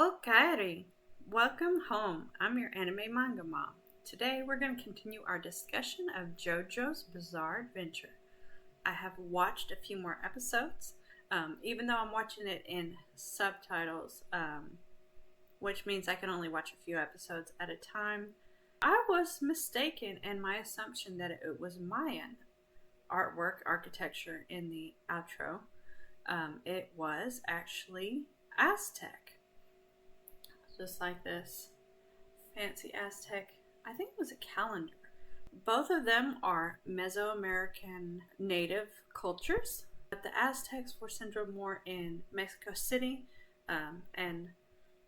Okay, welcome home. I'm your anime manga mom. Today we're going to continue our discussion of JoJo's Bizarre Adventure. I have watched a few more episodes, even though I'm watching it in subtitles, which means I can only watch a few episodes at a time. I was mistaken in my assumption that it was Mayan artwork, architecture in the outro. It was actually Aztec. Just like this fancy Aztec, I think it was a calendar. Both of them are Mesoamerican native cultures, but the Aztecs were centered more in Mexico City and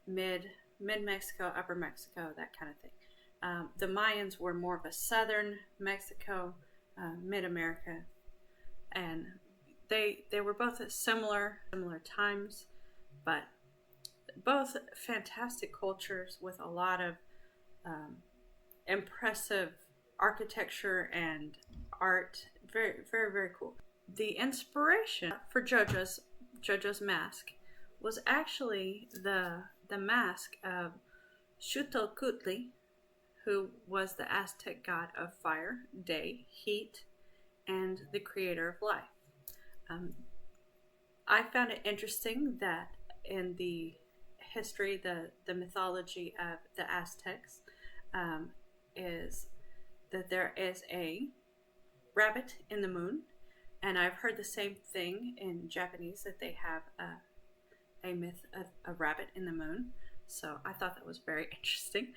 mid Mexico, upper Mexico, that kind of thing. The Mayans were more of a southern Mexico, mid America, and they were both at similar times, but both fantastic cultures with a lot of impressive architecture and art. Very, very, very cool. The inspiration for JoJo's mask was actually the mask of Xuchotl, who was the Aztec god of fire, day, heat, and the creator of life. I found it interesting that in the history, the mythology of the Aztecs, is that there is a rabbit in the moon, and I've heard the same thing in Japanese, that they have a myth of a rabbit in the moon. So I thought that was very interesting.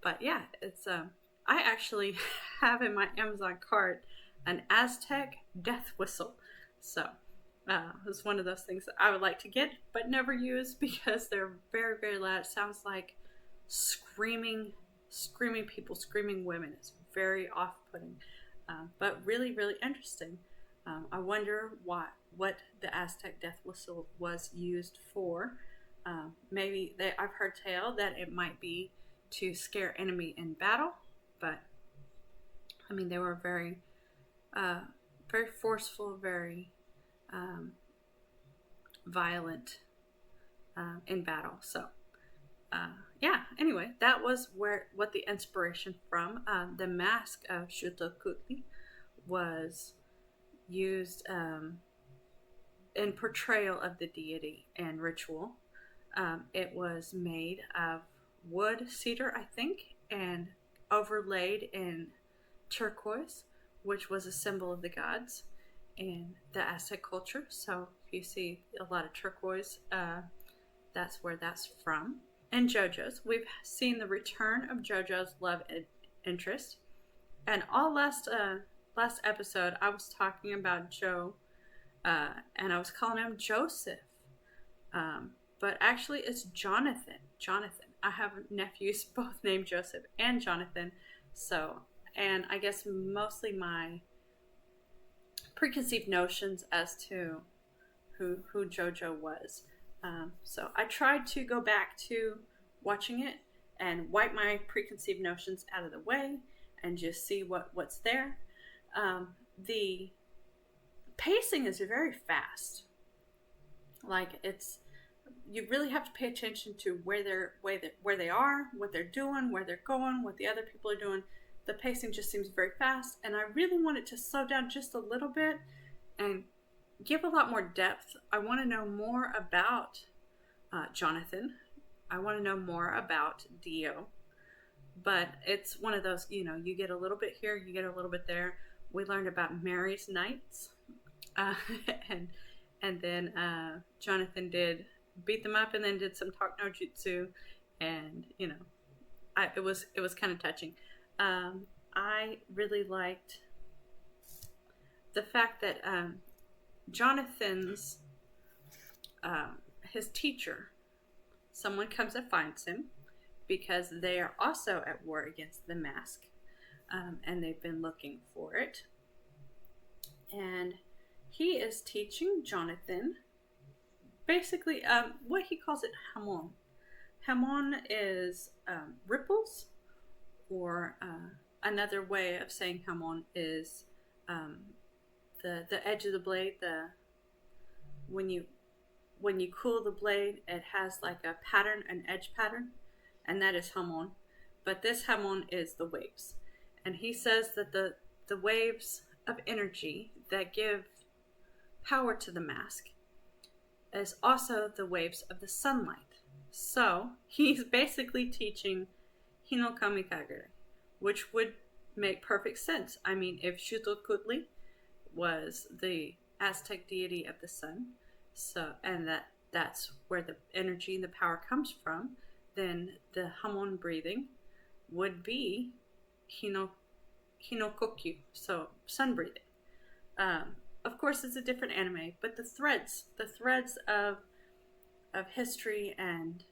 But yeah, it's I actually have in my Amazon cart an Aztec death whistle. So it's one of those things that I would like to get but never use because they're very, very loud. It sounds like screaming people, screaming women. It's very off-putting, but really, really interesting. I wonder what the Aztec death whistle was used for. Maybe I've heard tale that it might be to scare enemy in battle, but I mean they were very, very forceful, very violent in battle. So yeah, anyway, that was what the inspiration from. The mask of Xuchotl was used in portrayal of the deity and ritual. It was made of wood, cedar, I think, and overlaid in turquoise, which was a symbol of the gods in the Aztec culture. So if you see a lot of turquoise, that's where that's from. In JoJo's, we've seen the return of JoJo's love interest, and all last episode I was talking about Joe, and I was calling him Joseph, but actually it's Jonathan. I have nephews both named Joseph and Jonathan, so, and I guess mostly my preconceived notions as to who JoJo was. So I tried to go back to watching it and wipe my preconceived notions out of the way and just see what's there. The pacing is very fast. Like, you really have to pay attention to where they are, what they're doing, where they're going, what the other people are doing. The pacing just seems very fast, and I really want it to slow down just a little bit and give a lot more depth. I want to know more about Jonathan. I want to know more about Dio. But it's one of those, you get a little bit here, you get a little bit there. We learned about Mary's Knights, and then Jonathan did beat them up, and then did some talk no jutsu, and it was kind of touching. I really liked the fact that Jonathan's his teacher, someone comes and finds him because they are also at war against the mask, and they've been looking for it, and he is teaching Jonathan basically what he calls it, hamon. Hamon is ripples, or another way of saying hamon is the edge of the blade, when you when you cool the blade, it has like a pattern, an edge pattern, and that is hamon. But this hamon is the waves. And he says that the waves of energy that give power to the mask is also the waves of the sunlight. So he's basically teaching Hinokami Kagure, which would make perfect sense. I mean, if Xutokutle was the Aztec deity of the sun, so and that's where the energy and the power comes from, then the hamon breathing would be hinokokyu, so sun breathing. Of course, it's a different anime, but the threads of history and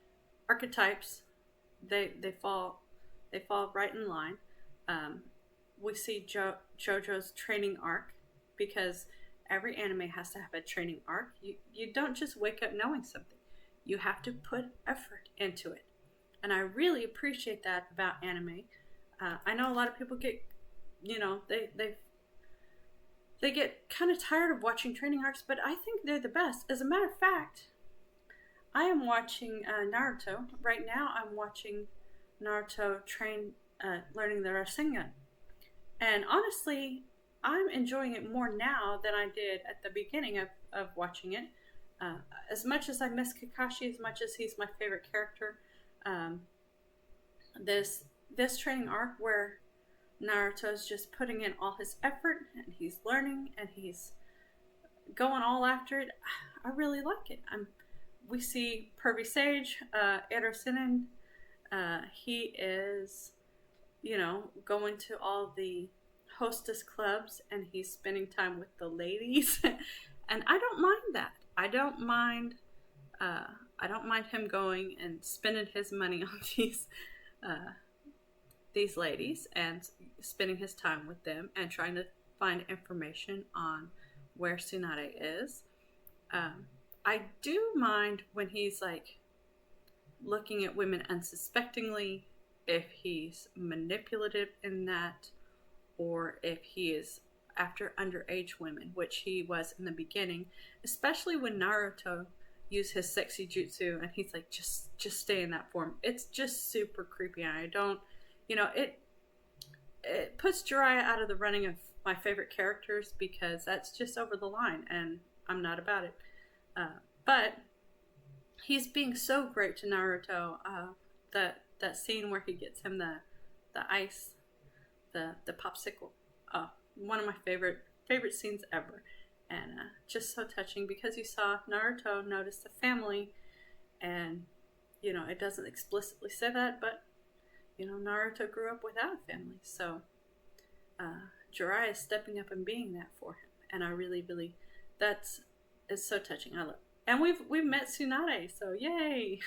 archetypes, they fall right in line. We see JoJo's training arc, because every anime has to have a training arc. You don't just wake up knowing something. You have to put effort into it. And I really appreciate that about anime. I know a lot of people get, they get kind of tired of watching training arcs, but I think they're the best. As a matter of fact, I am watching Naruto. Right now I'm watching Naruto learning the Rasengan. And honestly, I'm enjoying it more now than I did at the beginning of watching it. As much as I miss Kakashi, as much as he's my favorite character, this training arc where Naruto's just putting in all his effort and he's learning and he's going all after it, I really like it. We see Pervy Sage, Rasengan. He is, going to all the hostess clubs and he's spending time with the ladies, and I don't mind that. I don't mind him going and spending his money on these ladies and spending his time with them and trying to find information on where Tsunade is. I do mind when he's like looking at women unsuspectingly, if he's manipulative in that, or if he is after underage women, which he was in the beginning, especially when Naruto used his sexy jutsu and he's like, just stay in that form. It's just super creepy, and I don't, it puts Jiraiya out of the running of my favorite characters, because that's just over the line and I'm not about it. But he's being so great to Naruto. That scene where he gets him the ice, the popsicle. One of my favorite scenes ever, and just so touching, because you saw Naruto notice the family, and it doesn't explicitly say that, but Naruto grew up without a family, so Jiraiya is stepping up and being that for him, and I really, really, it's so touching. I love it. And we've met Tsunade, so yay!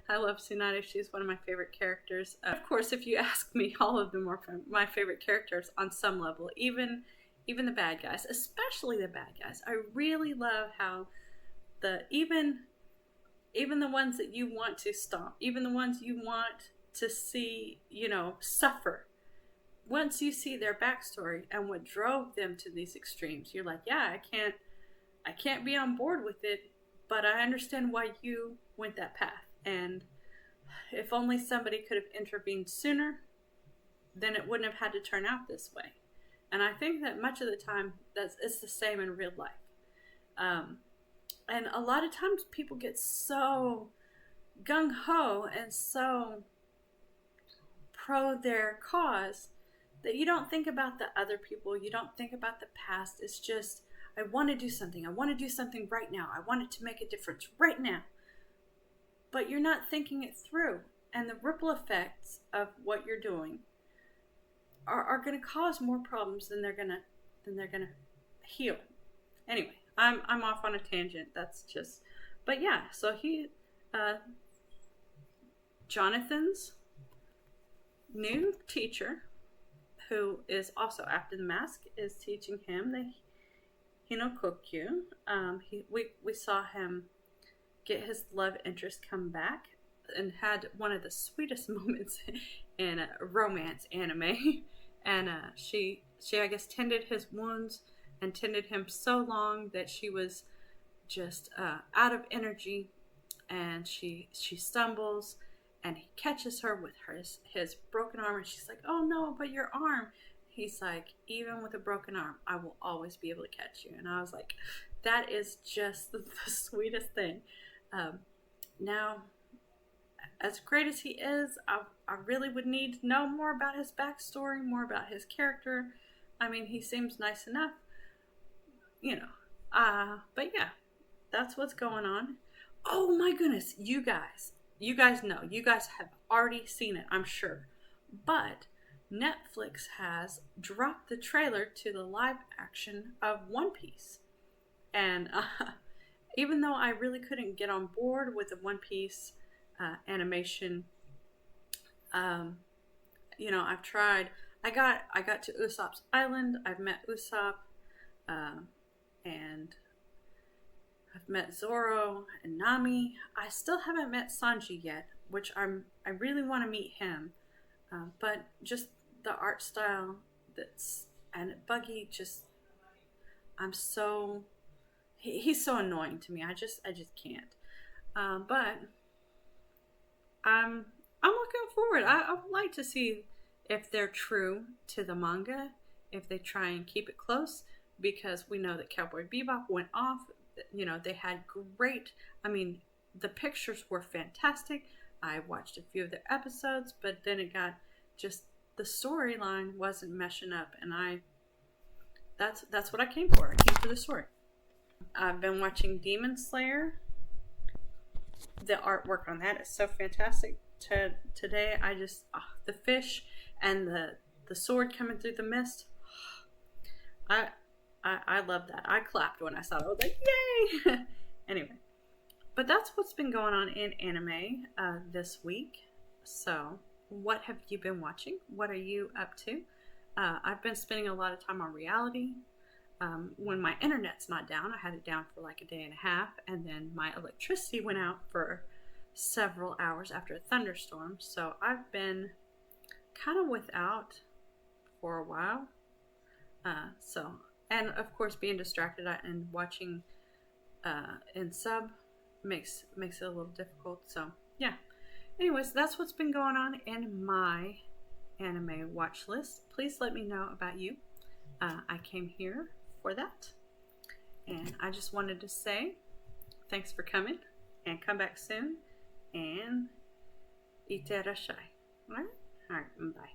I love Tsunade. She's one of my favorite characters. Of course, if you ask me, all of them are my favorite characters on some level. Even the bad guys, especially the bad guys. I really love how even the ones that you want to stomp, even the ones you want to see, suffer. Once you see their backstory and what drove them to these extremes, you're like, yeah, I can't be on board with it, but I understand why you went that path. And if only somebody could have intervened sooner, then it wouldn't have had to turn out this way. And I think that much of the time it's the same in real life. And a lot of times people get so gung-ho and so pro their cause that you don't think about the other people. You don't think about the past. It's just, I want to do something. I want to do something right now. I want it to make a difference right now. But you're not thinking it through. And the ripple effects of what you're doing are going to cause more problems than they're going to heal. Anyway, I'm off on a tangent. That's just, but yeah. So Jonathan's new teacher, who is also after the mask, is teaching him the Hinokokyu. We saw him get his love interest come back and had one of the sweetest moments in a romance anime. And she I guess tended his wounds and tended him so long that she was just out of energy, and she stumbles, and he catches her with his broken arm, and she's like, "Oh no, but your arm." He's like, "Even with a broken arm, I will always be able to catch you." And I was like, that is just the sweetest thing. Now, as great as he is, I really would need to know more about his backstory, more about his character. I mean, he seems nice enough, you know. But yeah, that's what's going on. Oh my goodness, you guys know, you guys have already seen it, I'm sure. But Netflix has dropped the trailer to the live action of One Piece. And even though I really couldn't get on board with the One Piece animation, I've tried. I got to Usopp's island. I've met Usopp, and I've met Zoro and Nami. I still haven't met Sanji yet, which I really want to meet him. But just the art style and Buggy, just he's so annoying to me. I just can't. But I'm looking forward. I would like to see if they're true to the manga, if they try and keep it close, because we know that Cowboy Bebop went off. They had great, the pictures were fantastic. I watched a few of the episodes, but then it got just, the storyline wasn't meshing up, and that's what I came for. I came for the story. I've been watching Demon Slayer. The artwork on that is so fantastic. Today, I just, the fish and the sword coming through the mist. I love that. I clapped when I saw it. I was like, yay! Anyway, but that's what's been going on in anime this week. So, what have you been watching? What are you up to? I've been spending a lot of time on reality. When my internet's not down, I had it down for like a day and a half, and then my electricity went out for several hours after a thunderstorm. So I've been kind of without for a while. And of course, being distracted and watching in sub makes it a little difficult. So yeah. Anyways, that's what's been going on in my anime watch list. Please let me know about you. I came here for that, and I just wanted to say thanks for coming, and come back soon, and ite rashai. All right, bye.